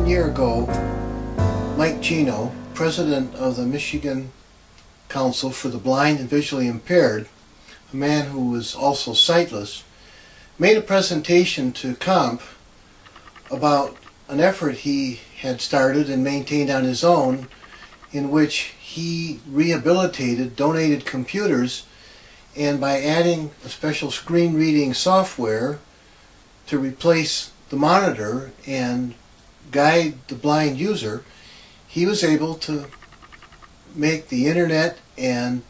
1 year ago, Mike Geno, president of the Michigan Council for the Blind and Visually Impaired, a man who was also sightless, made a presentation to C.O.M.P about an effort he had started and maintained on his own, in which he rehabilitated donated computers, and by adding a special screen reading software to replace the monitor and guide the blind user, he was able to make the internet and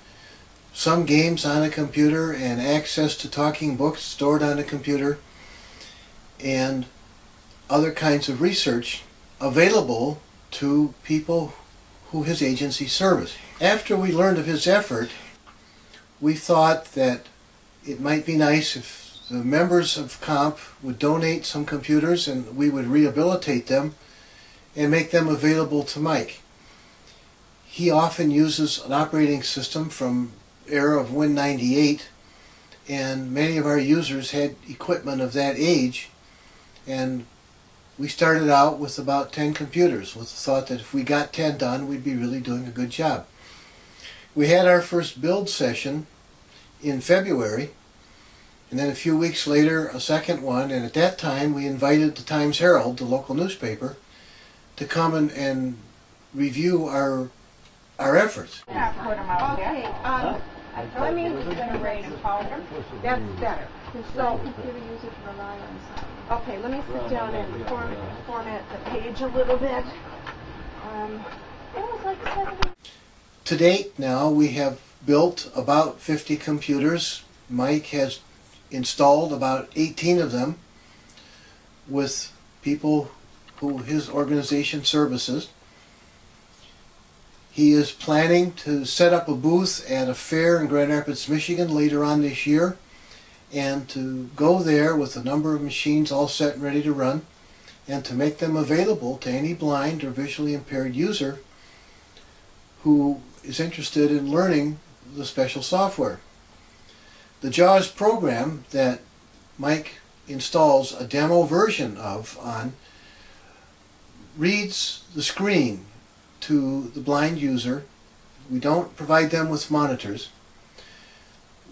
some games on a computer and access to talking books stored on a computer and other kinds of research available to people who his agency serviced. After we learned of his effort, we thought that it might be nice if the members of C.O.M.P would donate some computers and we would rehabilitate them and make them available to Mike. He often uses an operating system from era of Win98, and many of our users had equipment of that age, and we started out with about 10 computers with the thought that if we got 10 done, we'd be really doing a good job. We had our first build session in February, and then a few weeks later a second one, and at that time we invited the Times-Herald, the local newspaper, to come and review our efforts. Okay, let me generate a powder. That's better. So, okay, let me sit down and format the page a little bit. It was like 70. To date now we have built about 50 computers. Mike has installed about 18 of them with people who his organization services. He is planning to set up a booth at a fair in Grand Rapids, Michigan later on this year, and to go there with a number of machines all set and ready to run, and to make them available to any blind or visually impaired user who is interested in learning the special software. The JAWS program that Mike installs a demo version of reads the screen to the blind user. We don't provide them with monitors.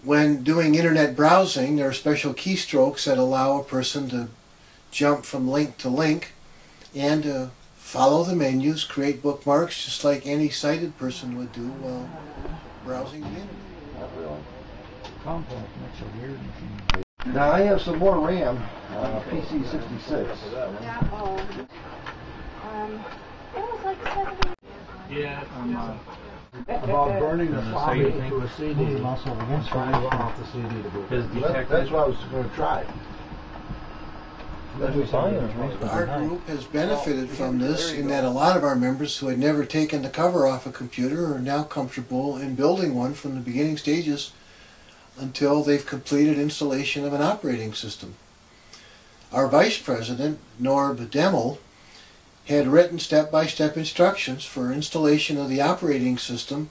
When doing internet browsing, there are special keystrokes that allow a person to jump from link to link and follow the menus, create bookmarks, just like any sighted person would do while browsing the internet. Not really. Compact makes a weird machine. Now I have some more RAM, PC66. It was like 70. Yeah. About burning the floppy to a CD. Off the CD to boot. That's what I was going to try. Our group has benefited from this in that a lot of our members who had never taken the cover off a computer are now comfortable in building one from the beginning stages until they've completed installation of an operating system. Our vice president, Norb Demel, had written step-by-step instructions for installation of the operating system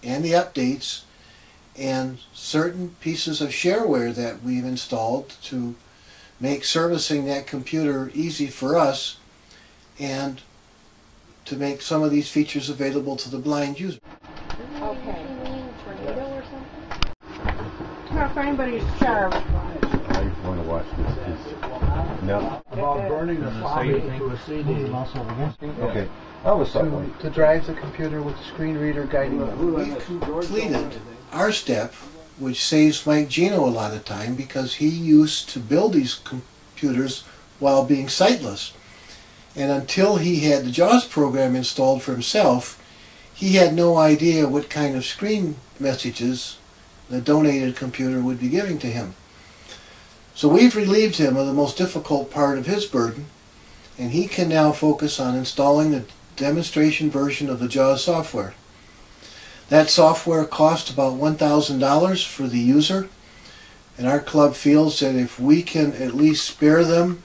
and the updates and certain pieces of shareware that we've installed to make servicing that computer easy for us and to make some of these features available to the blind user. Okay. If anybody's sharp. I want to watch this. No. About burning the floppy to a CD. Okay. That was something. To drive the computer with the screen reader guiding it. We've completed our step, which saves Mike Geno a lot of time because he used to build these computers while being sightless. And until he had the JAWS program installed for himself, he had no idea what kind of screen messages the donated computer would be giving to him. So we've relieved him of the most difficult part of his burden, and he can now focus on installing the demonstration version of the JAWS software. That software costs about $1,000 for the user, and our club feels that if we can at least spare them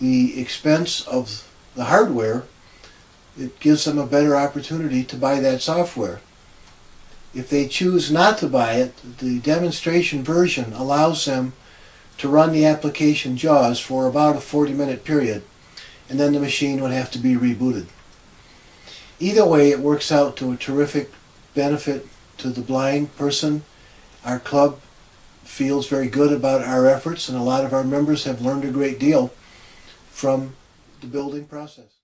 the expense of the hardware, it gives them a better opportunity to buy that software. If they choose not to buy it, the demonstration version allows them to run the application JAWS for about a 40-minute period. and then the machine would have to be rebooted. Either way, it works out to a terrific benefit to the blind person. Our club feels very good about our efforts, and a lot of our members have learned a great deal from the building process.